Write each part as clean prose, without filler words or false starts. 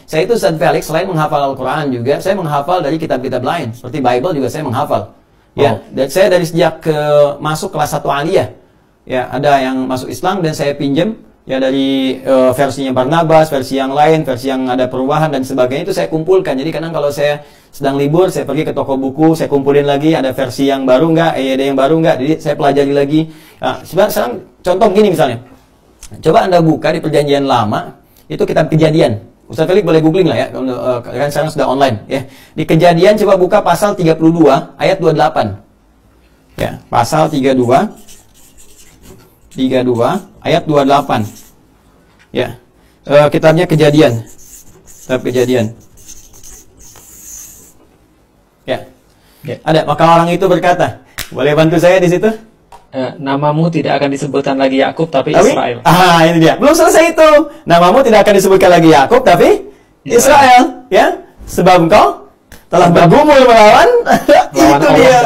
Saya itu Ustaz Felix, selain menghafal Al-Quran juga, saya menghafal dari kitab-kitab lain. Seperti Bible juga saya menghafal. Ya, dan saya dari sejak masuk kelas 1 aliyah. Ya, ada yang masuk Islam dan saya pinjam ya dari versinya Barnabas, versi yang lain, versi yang ada perubahan dan sebagainya, itu saya kumpulkan. Jadi kadang kalau saya sedang libur, saya pergi ke toko buku, saya kumpulin lagi, ada versi yang baru nggak, ada yang baru nggak, jadi saya pelajari lagi. Nah, sekarang contoh gini misalnya, coba Anda buka di Perjanjian Lama, itu kitab Kejadian. Ustaz Felix boleh googling lah ya, kan sekarang sudah online ya. Di Kejadian coba buka pasal 32 ayat 28. Ya, pasal 32 ayat 28. Ya. Kitabnya Kejadian. Kitab Kejadian. Ya. Ada, maka orang itu berkata, boleh bantu saya di situ? Namamu tidak akan disebutkan lagi Yakub tapi Israel. Ini dia. Belum selesai itu. Namamu tidak akan disebutkan lagi Yakub tapi Israel, ya. Sebab engkau telah bergumul melawan itu dia.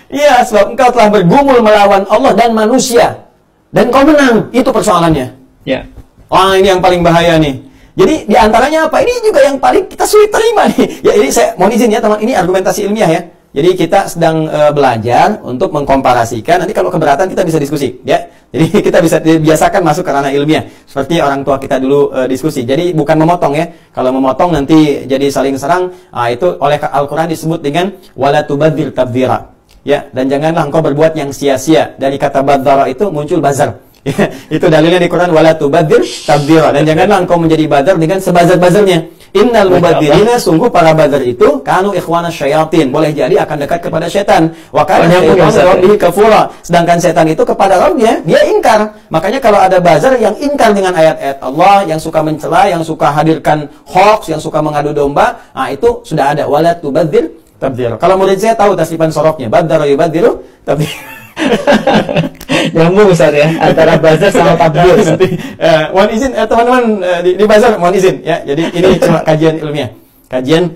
Iya, sebab engkau telah bergumul melawan Allah dan manusia. Dan kau menang, itu persoalannya. Ya. Wah, ini yang paling bahaya nih. Jadi diantaranya apa? Ini juga yang paling kita sulit terima nih. Ya, ini saya mohon izin ya teman, ini argumentasi ilmiah ya. Jadi kita sedang belajar untuk mengkomparasikan. Nanti kalau keberatan kita bisa diskusi, ya. Jadi kita bisa biasakan masuk ke ranah ilmiah. Seperti orang tua kita dulu diskusi. Jadi bukan memotong ya. Kalau memotong nanti jadi saling serang. Itu oleh Al-Quran disebut dengan wala tubadzir tabdzira. Ya, dan janganlah engkau berbuat yang sia-sia. Dari kata badzara itu muncul bazar. Ya, itu dalilnya di Quran wala tubadzir tabdzira. Dan janganlah engkau menjadi bazar dengan sebazar-bazarnya. Innal mubadzirina, sungguh para bazar itu kanu ikhwanas syayatin. Boleh jadi akan dekat kepada setan. Wa kana rabbihi kafura. Sedangkan setan itu kepada Rabbnya dia ingkar. Makanya kalau ada bazar yang ingkar dengan ayat-ayat Allah, yang suka mencela, yang suka hadirkan hoax, yang suka mengadu domba, itu sudah ada wala tubadzir tabdzir. Kalau murid saya tahu tasrifan soroknya, badzara yubadziru tabdzir. Nyambung Ustaz ya, antara bazar sama tabdzir. Mohon izin teman-teman di bazar, mohon izin ya. Jadi ini cuma kajian ilmiah. Kajian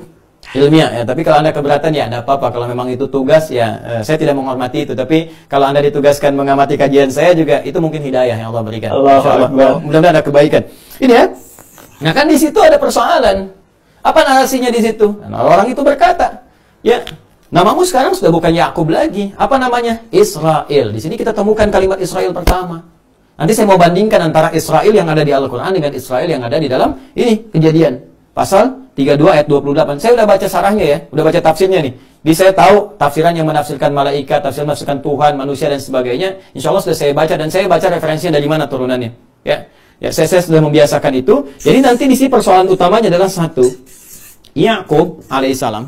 ilmiah ya, tapi kalau Anda keberatan ya enggak apa-apa. Kalau memang itu tugas ya, saya tidak menghormati itu, tapi kalau Anda ditugaskan mengamati kajian saya juga, itu mungkin hidayah yang Allah berikan. Insyaallah. Mudah-mudahan ada kebaikan. Ini ya. Nah, kan di situ ada persoalan. Apa narasinya di situ? Nah, orang itu berkata, ya, namamu sekarang sudah bukan Yakub lagi. Apa namanya? Israel. Di sini kita temukan kalimat Israel pertama. Nanti saya mau bandingkan antara Israel yang ada di Al-Quran dengan Israel yang ada di dalam ini Kejadian. Pasal 32 ayat 28. Saya udah baca sarahnya ya. Udah baca tafsirnya nih. Jadi saya tahu tafsiran yang menafsirkan malaikat, tafsiran menafsirkan Tuhan, manusia dan sebagainya. Insya Allah sudah saya baca dan saya baca referensinya dari mana turunannya. Ya, saya sudah membiasakan itu. Jadi nanti di sini persoalan utamanya adalah satu. Yakub alaihissalam.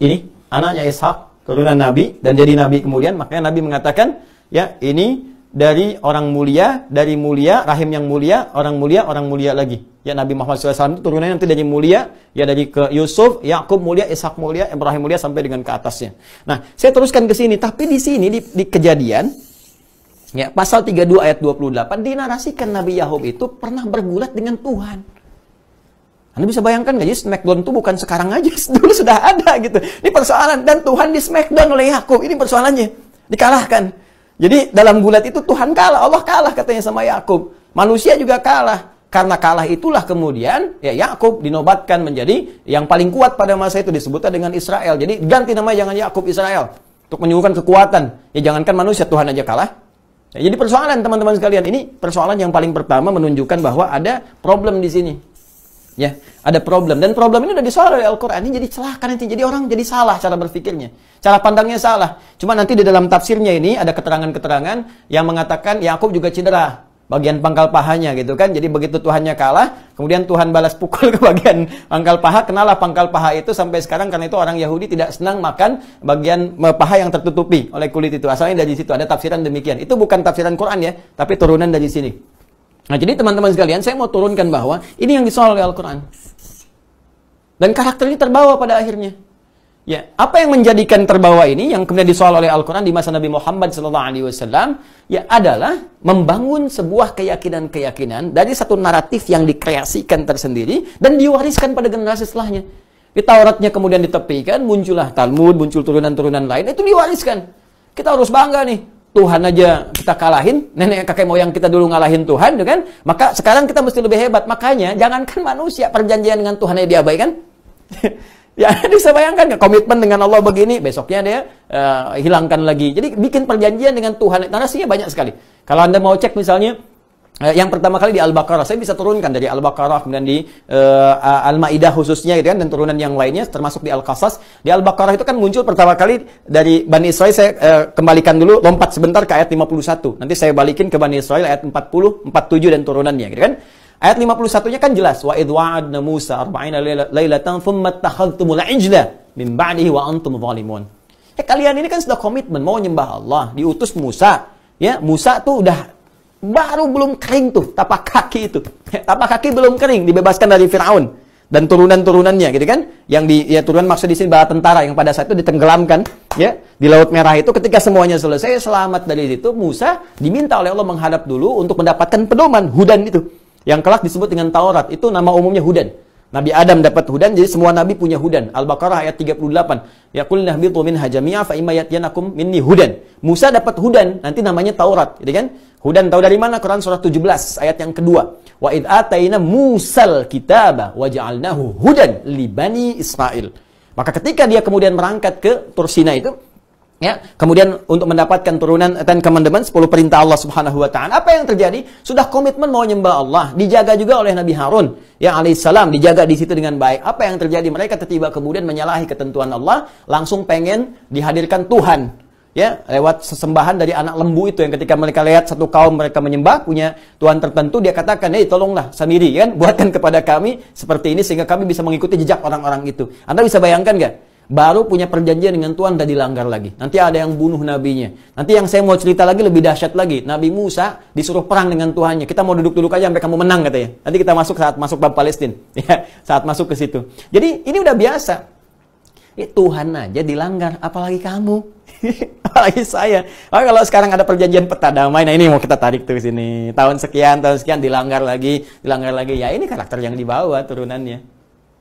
Ini anaknya Ishak, turunan Nabi, dan jadi Nabi kemudian, makanya Nabi mengatakan, ya ini dari orang mulia, dari mulia, rahim yang mulia, orang mulia lagi. Ya Nabi Muhammad SAW itu turunannya nanti dari mulia, ya dari ke Yusuf, Yakub mulia, Ishak mulia, Ibrahim mulia, sampai dengan ke atasnya. Nah, saya teruskan ke sini, tapi di sini, di Kejadian, ya pasal 32 ayat 28, dinarasikan Nabi Yakub itu pernah bergulat dengan Tuhan. Anda bisa bayangkan nggak? Jadi Smackdown itu bukan sekarang aja, dulu sudah ada gitu. Ini persoalan, dan Tuhan di Smackdown oleh Yakub. Ini persoalannya, dikalahkan. Jadi dalam gulat itu Tuhan kalah, Allah kalah katanya sama Yakub. Manusia juga kalah. Karena kalah itulah kemudian ya Yakub dinobatkan menjadi yang paling kuat pada masa itu, disebutnya dengan Israel. Jadi ganti nama, jangan Yakub, Israel, untuk menunjukkan kekuatan. Ya jangankan manusia, Tuhan aja kalah. Ya, jadi persoalan teman-teman sekalian, ini persoalan yang paling pertama menunjukkan bahwa ada problem di sini. Ya, ada problem, dan problem ini udah disoal oleh Al-Quran. Ini jadi celaka nanti, jadi orang jadi salah cara berpikirnya, cara pandangnya salah. Cuma nanti di dalam tafsirnya ini ada keterangan-keterangan yang mengatakan Yakub juga cedera bagian pangkal pahanya gitu kan. Jadi begitu Tuhannya kalah, kemudian Tuhan balas pukul ke bagian pangkal paha, kenalah pangkal paha itu sampai sekarang. Karena itu orang Yahudi tidak senang makan bagian paha yang tertutupi oleh kulit itu. Asalnya dari situ, ada tafsiran demikian. Itu bukan tafsiran Quran ya, tapi turunan dari sini. Nah, jadi teman-teman sekalian, saya mau turunkan bahwa ini yang disoal oleh Al-Quran. Dan karakter ini terbawa pada akhirnya. Ya, apa yang menjadikan terbawa ini, yang kemudian disoal oleh Al-Quran di masa Nabi Muhammad SAW, ya adalah membangun sebuah keyakinan-keyakinan dari satu naratif yang dikreasikan tersendiri dan diwariskan pada generasi setelahnya. Di Tauratnya kemudian ditepikan, muncullah Talmud, muncul turunan-turunan lain, itu diwariskan. Kita harus bangga nih. Tuhan aja kita kalahin, nenek kakek moyang kita dulu ngalahin Tuhan, kan? Maka sekarang kita mesti lebih hebat. Makanya jangankan manusia, perjanjian dengan Tuhan aja diabaikan. Ya, bisa bayangkan komitmen dengan Allah begini, besoknya dia hilangkan lagi. Jadi bikin perjanjian dengan Tuhan, narasinya banyak sekali. Kalau Anda mau cek misalnya, yang pertama kali di Al-Baqarah, saya bisa turunkan dari Al-Baqarah, kemudian di Al-Ma'idah khususnya, gitu kan, dan turunan yang lainnya, termasuk di Al-Qasas. Di Al-Baqarah itu kan muncul pertama kali dari Bani Israel. Saya kembalikan dulu, lompat sebentar ke ayat 51. Nanti saya balikin ke Bani Israel ayat 40, 47 dan turunannya, gitu kan. Ayat 51-nya kan jelas, wa idh wa'adna Musa 40 lailatan thumma takhadhtumul ijla min ba'dihi wa antum zalimun. Kalian ini kan sudah komitmen mau nyembah Allah, diutus Musa. Ya, Musa tuh udah baru belum kering tuh tapak kaki itu. Tapak kaki belum kering, dibebaskan dari Firaun dan turunan-turunannya, gitu kan? Yang turunan maksud di sini bala tentara yang pada saat itu ditenggelamkan, ya, di Laut Merah itu. Ketika semuanya selesai, selamat dari situ, Musa diminta oleh Allah menghadap dulu untuk mendapatkan pedoman hudan itu. Yang kelak disebut dengan Taurat, itu nama umumnya hudan. Nabi Adam dapat hudan, jadi semua nabi punya hudan. Al-Baqarah ayat 38. Yaqul nahbitu minha jami'a fa imma yatiyanakum minni hudan. Musa dapat hudan, nanti namanya Taurat, gitu kan? Hudan tahu dari mana? Quran surah 17 ayat yang kedua. Wa id ataina Musal kitaba wa ja'alnahu hudan li bani Israil. Maka ketika dia kemudian berangkat ke Tur Sina itu, ya, kemudian untuk mendapatkan turunan Ten Commandment, 10 perintah Allah Subhanahu wa taala. Apa yang terjadi? Sudah komitmen mau nyembah Allah, dijaga juga oleh Nabi Harun yang alaihissalam, dijaga di situ dengan baik. Apa yang terjadi? Mereka tiba kemudian menyalahi ketentuan Allah, langsung pengen dihadirkan Tuhan. Ya, lewat sesembahan dari anak lembu itu, yang ketika mereka lihat satu kaum mereka menyembah punya Tuhan tertentu, dia katakan, "Hei, tolonglah sendiri kan, buatkan kepada kami seperti ini sehingga kami bisa mengikuti jejak orang-orang itu." Anda bisa bayangkan nggak? Baru punya perjanjian dengan Tuhan dan dilanggar lagi. Nanti ada yang bunuh nabinya. Nanti yang saya mau cerita lagi lebih dahsyat lagi. Nabi Musa disuruh perang dengan Tuhannya. Kita mau duduk-duduk aja sampai kamu menang, katanya. Nanti kita masuk saat masuk bab Palestina. Ya, saat masuk ke situ. Jadi ini udah biasa. Tuhan aja dilanggar, apalagi kamu. Apalagi saya. Oh, kalau sekarang ada perjanjian peta damai, nah ini mau kita tarik tuh sini. Tahun sekian dilanggar lagi. Ya ini karakter yang dibawa turunannya.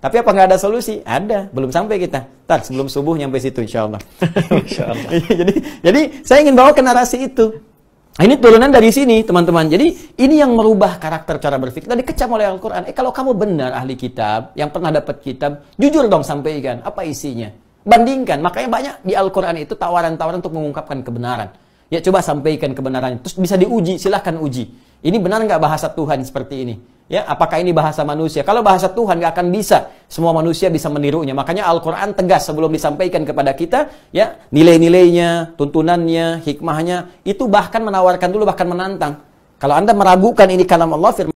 Tapi apa nggak ada solusi? Ada, belum sampai kita. Ntar sebelum subuh nyampe situ, insya Allah. jadi saya ingin bawa ke narasi itu. Ini turunan dari sini, teman-teman. Jadi ini yang merubah karakter cara berpikir. Tadi dikecam oleh Al-Quran. Kalau kamu benar ahli kitab, yang pernah dapat kitab, jujur dong sampaikan. Apa isinya? Bandingkan. Makanya banyak di Al-Quran itu tawaran-tawaran untuk mengungkapkan kebenaran. Ya, coba sampaikan kebenaran. Terus bisa diuji, silahkan uji. Ini benar nggak bahasa Tuhan seperti ini? Ya, apakah ini bahasa manusia? Kalau bahasa Tuhan nggak akan bisa. Semua manusia bisa menirunya. Makanya Al-Quran tegas sebelum disampaikan kepada kita, ya, nilai-nilainya, tuntunannya, hikmahnya, itu bahkan menawarkan dulu, bahkan menantang. Kalau Anda meragukan ini kalam Allah, firman